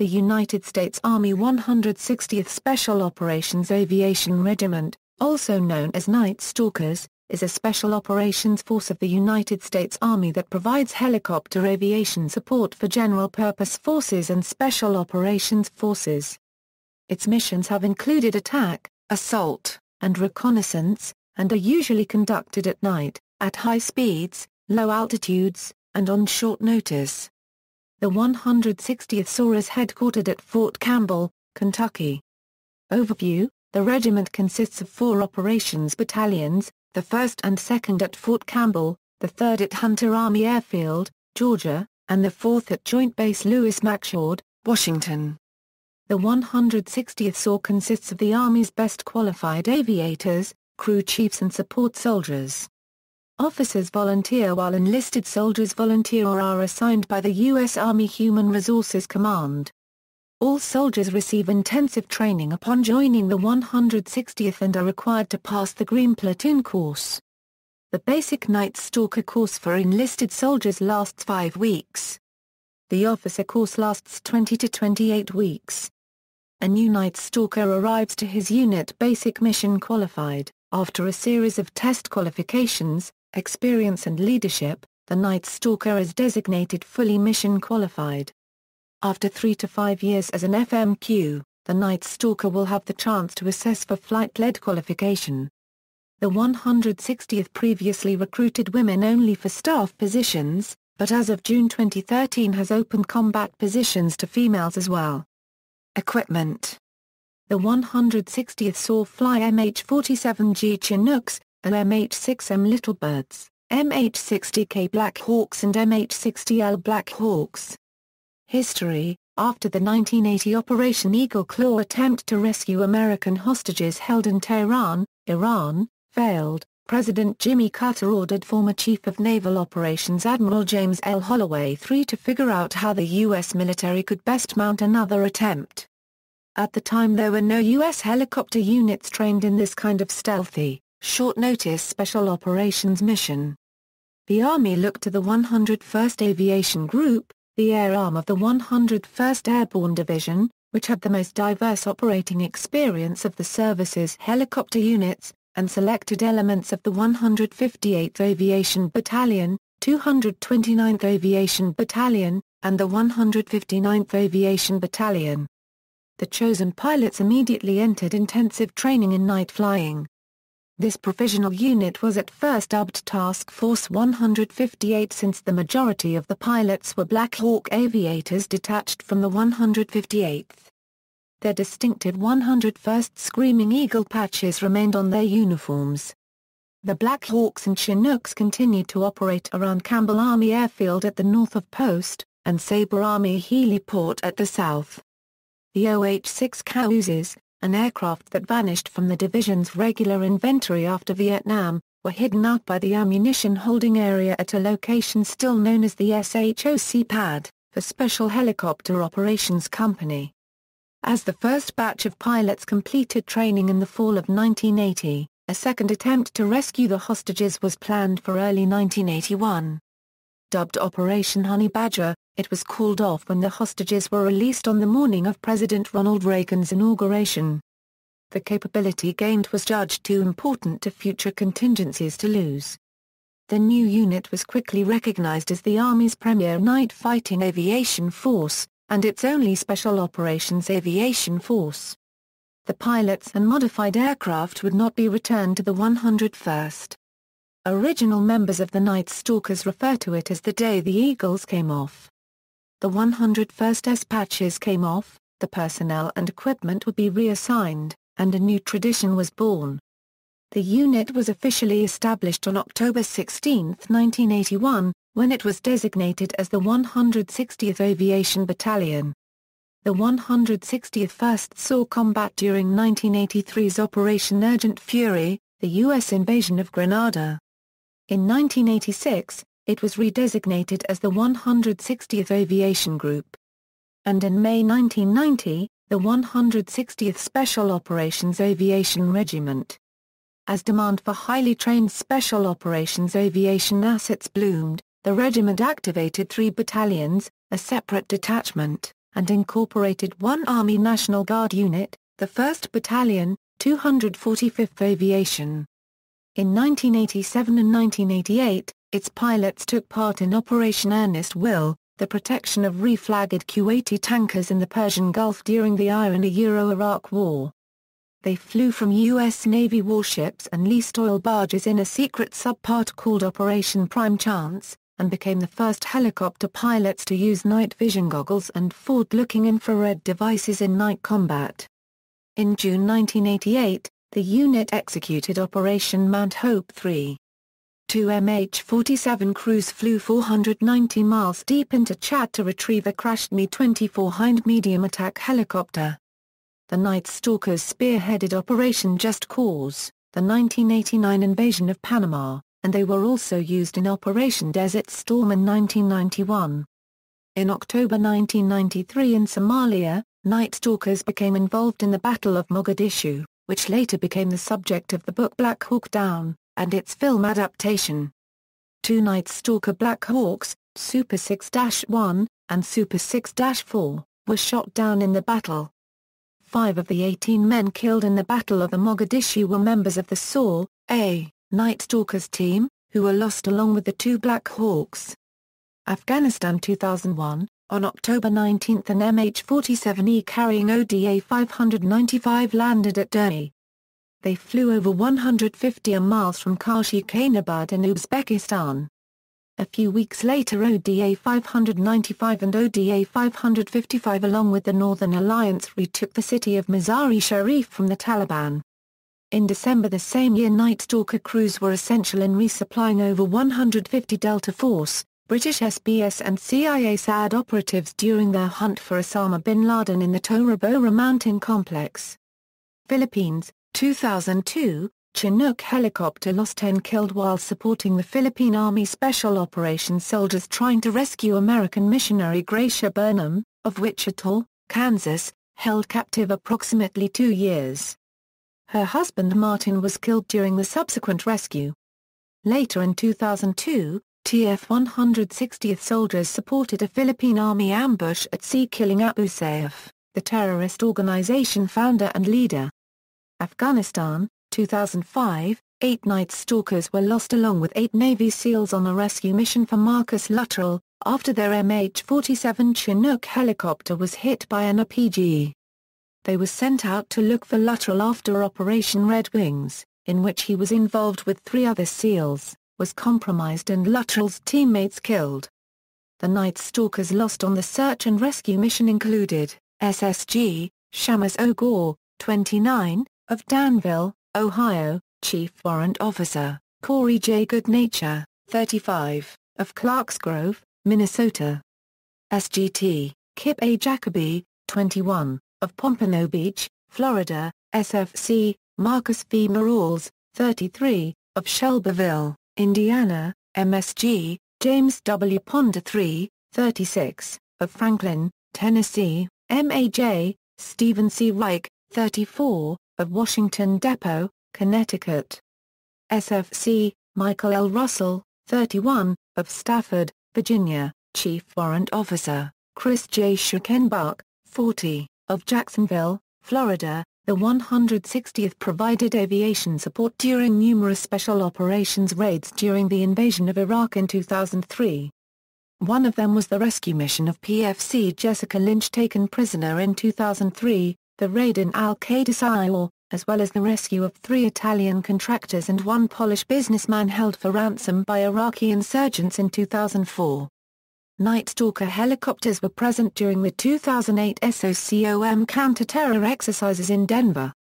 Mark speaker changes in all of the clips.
Speaker 1: The United States Army 160th Special Operations Aviation Regiment, also known as Night Stalkers, is a special operations force of the United States Army that provides helicopter aviation support for general-purpose forces and special operations forces. Its missions have included attack, assault, and reconnaissance, and are usually conducted at night, at high speeds, low altitudes, and on short notice. The 160th SOAR is headquartered at Fort Campbell, Kentucky. Overview: the regiment consists of 4 operations battalions, the 1st and 2nd at Fort Campbell, the 3rd at Hunter Army Airfield, Georgia, and the 4th at Joint Base Lewis McChord, Washington. The 160th SOAR consists of the Army's best qualified aviators, crew chiefs and support soldiers. Officers volunteer while enlisted soldiers volunteer or are assigned by the U.S. Army Human Resources Command. All soldiers receive intensive training upon joining the 160th and are required to pass the Green Platoon course. The basic Night Stalker course for enlisted soldiers lasts 5 weeks. The officer course lasts 20 to 28 weeks. A new Night Stalker arrives to his unit basic mission qualified. After a series of test qualifications, experience and leadership, the Night Stalker is designated fully mission qualified. After 3 to 5 years as an FMQ, the Night Stalker will have the chance to assess for flight-led qualification. The 160th previously recruited women only for staff positions, but as of June 2013 has opened combat positions to females as well. Equipment: the 160th SOAR fly MH-47G Chinooks, MH-6M Littlebirds, MH-60K Black Hawks and MH-60L Black Hawks. History: after the 1980 Operation Eagle Claw attempt to rescue American hostages held in Tehran, Iran, failed, President Jimmy Carter ordered former Chief of Naval Operations Admiral James L. Holloway III to figure out how the U.S. military could best mount another attempt. At the time there were no U.S. helicopter units trained in this kind of stealthy, short-notice special operations mission. The Army looked to the 101st Aviation Group, the air arm of the 101st Airborne Division, which had the most diverse operating experience of the service's helicopter units, and selected elements of the 158th Aviation Battalion, 229th Aviation Battalion, and the 159th Aviation Battalion. The chosen pilots immediately entered intensive training in night flying. This provisional unit was at first dubbed Task Force 158 since the majority of the pilots were Black Hawk aviators detached from the 158th. Their distinctive 101st Screaming Eagle patches remained on their uniforms. The Black Hawks and Chinooks continued to operate around Campbell Army Airfield at the north of Post, and Sabre Army Heliport at the south. The OH-6 Cruisers, an aircraft that vanished from the division's regular inventory after Vietnam, were hidden out by the ammunition holding area at a location still known as the SHOC pad, for Special Helicopter Operations Company. As the first batch of pilots completed training in the fall of 1980, a second attempt to rescue the hostages was planned for early 1981. Dubbed Operation Honey Badger, it was called off when the hostages were released on the morning of President Ronald Reagan's inauguration. The capability gained was judged too important to future contingencies to lose. The new unit was quickly recognized as the Army's premier night fighting aviation force, and its only special operations aviation force. The pilots and modified aircraft would not be returned to the 101st. Original members of the Night Stalkers refer to it as the day the Eagles came off. The 101st's patches came off, the personnel and equipment would be reassigned, and a new tradition was born. The unit was officially established on October 16, 1981, when it was designated as the 160th Aviation Battalion. The 160th first saw combat during 1983's Operation Urgent Fury, the U.S. invasion of Grenada. In 1986, it was redesignated as the 160th Aviation Group. And in May 1990, the 160th Special Operations Aviation Regiment. As demand for highly trained Special Operations Aviation assets bloomed, the regiment activated 3 battalions, a separate detachment, and incorporated one Army National Guard unit, the 1st Battalion, 245th Aviation. In 1987 and 1988, its pilots took part in Operation Earnest Will, the protection of reflagged Kuwaiti tankers in the Persian Gulf during the Iran-Iraq War. They flew from U.S. Navy warships and leased oil barges in a secret subpart called Operation Prime Chance, and became the first helicopter pilots to use night vision goggles and forward-looking infrared devices in night combat. In June 1988, the unit executed Operation Mount Hope 3. Two MH-47 crews flew 490 miles deep into Chad to retrieve a crashed Mi-24 Hind medium attack helicopter. The Night Stalkers spearheaded Operation Just Cause, the 1989 invasion of Panama, and they were also used in Operation Desert Storm in 1991. In October 1993 in Somalia, Night Stalkers became involved in the Battle of Mogadishu, which later became the subject of the book Black Hawk Down, and its film adaptation. Two Night Stalker Black Hawks, Super 6-1, and Super 6-4, were shot down in the battle. 5 of the 18 men killed in the Battle of the Mogadishu were members of the SOAR, Night Stalkers team, who were lost along with the 2 Black Hawks. Afghanistan 2001, on October 19 an MH-47E carrying ODA 595 landed at Derny. They flew over 150 miles from Kashi-Kanabad in Uzbekistan. A few weeks later ODA 595 and ODA 555 along with the Northern Alliance retook the city of Mazar-e-Sharif from the Taliban. In December the same year Night Stalker crews were essential in resupplying over 150 Delta Force, British SBS and CIA SAD operatives during their hunt for Osama bin Laden in the Tora Bora mountain complex. Philippines, 2002, Chinook helicopter lost 10 killed while supporting the Philippine Army Special Operations soldiers trying to rescue American missionary Gracia Burnham, of Wichita, Kansas, held captive approximately 2 years. Her husband Martin was killed during the subsequent rescue. Later in 2002, TF-160th soldiers supported a Philippine Army ambush at sea killing Abu Sayyaf, the terrorist organization founder and leader. Afghanistan, 2005, 8 Night Stalkers were lost along with 8 Navy SEALs on a rescue mission for Marcus Luttrell, after their MH-47 Chinook helicopter was hit by an RPG. They were sent out to look for Luttrell after Operation Red Wings, in which he was involved with 3 other SEALs, was compromised and Luttrell's teammates killed. The Night Stalkers lost on the search and rescue mission included, SSG, Shamus O'Gore, 29, of Danville, Ohio, Chief Warrant Officer, Corey J. Goodnature, 35, of Clarksgrove, Minnesota. SGT, Kip A. Jacoby, 21, of Pompano Beach, Florida. SFC, Marcus V. Morales, 33, of Shelbyville, Indiana. MSG, James W. Ponder III, 36, of Franklin, Tennessee. MAJ, Stephen C. Reich, 34, of Washington Depot, Connecticut. SFC, Michael L. Russell, 31, of Stafford, Virginia, Chief Warrant Officer, Chris J. Schreckenbach, 40, of Jacksonville, Florida. The 160th provided aviation support during numerous special operations raids during the invasion of Iraq in 2003. One of them was the rescue mission of PFC Jessica Lynch taken prisoner in 2003, the raid in Al-Qaeda, as well as the rescue of 3 Italian contractors and 1 Polish businessman held for ransom by Iraqi insurgents in 2004. Night Stalker helicopters were present during the 2008 SOCOM counter-terror exercises in Denver.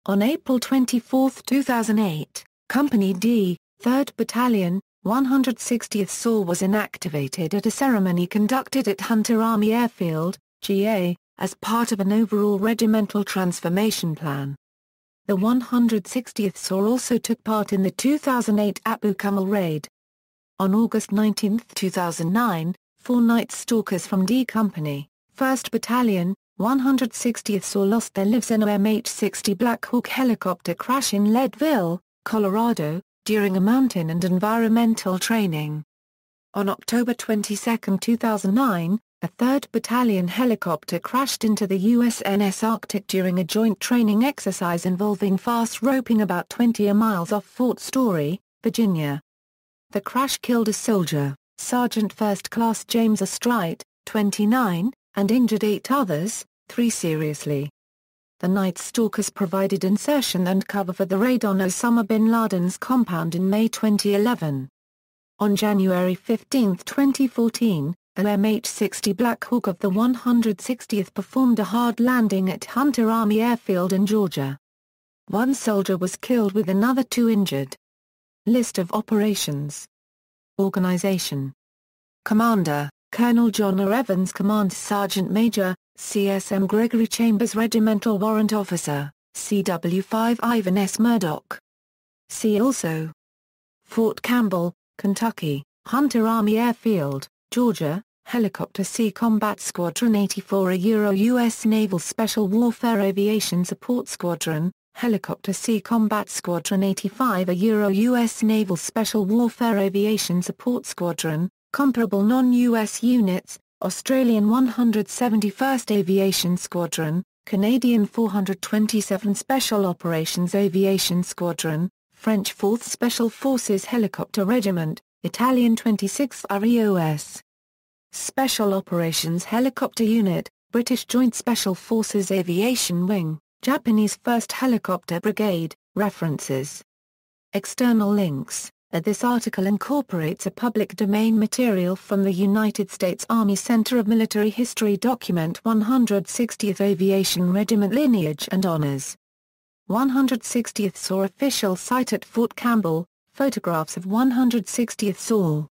Speaker 1: On April 24, 2008, Company D, 3rd Battalion, 160th SOAR was inactivated at a ceremony conducted at Hunter Army Airfield, GA, as part of an overall regimental transformation plan. The 160th SOAR also took part in the 2008 Abu Kamal raid. On August 19, 2009, 4 Night Stalkers from D Company, 1st Battalion, 160th SOAR lost their lives in a MH-60 Black Hawk helicopter crash in Leadville, Colorado, during a mountain and environmental training. On October 22, 2009, A 3rd Battalion helicopter crashed into the USNS Arctic during a joint training exercise involving fast roping about 20 miles off Fort Story, Virginia. The crash killed a soldier, Sergeant First Class James Strite, 29, and injured 8 others, 3 seriously. The Night Stalkers provided insertion and cover for the raid on Osama bin Laden's compound in May 2011. On January 15, 2014, an MH-60 Black Hawk of the 160th performed a hard landing at Hunter Army Airfield in Georgia. 1 soldier was killed with another 2 injured. List of operations. Organization. Commander, Colonel John R. Evans. Command Sergeant Major, CSM Gregory Chambers. Regimental Warrant Officer, CW5 Ivan S. Murdoch. See also: Fort Campbell, Kentucky, Hunter Army Airfield, Georgia, Helicopter Sea Combat Squadron 84. A U.S. Naval Special Warfare Aviation Support Squadron, Helicopter Sea Combat Squadron 85. A U.S. Naval Special Warfare Aviation Support Squadron. Comparable non-U.S. units: Australian 171st Aviation Squadron, Canadian 427 Special Operations Aviation Squadron, French 4th Special Forces Helicopter Regiment, Italian 26th REOS. Special Operations Helicopter Unit, British Joint Special Forces Aviation Wing, Japanese 1st Helicopter Brigade. References. External links. This article incorporates a public domain material from the United States Army Center of Military History document 160th Aviation Regiment Lineage and Honors. 160th SOAR official site at Fort Campbell, photographs of 160th SOAR.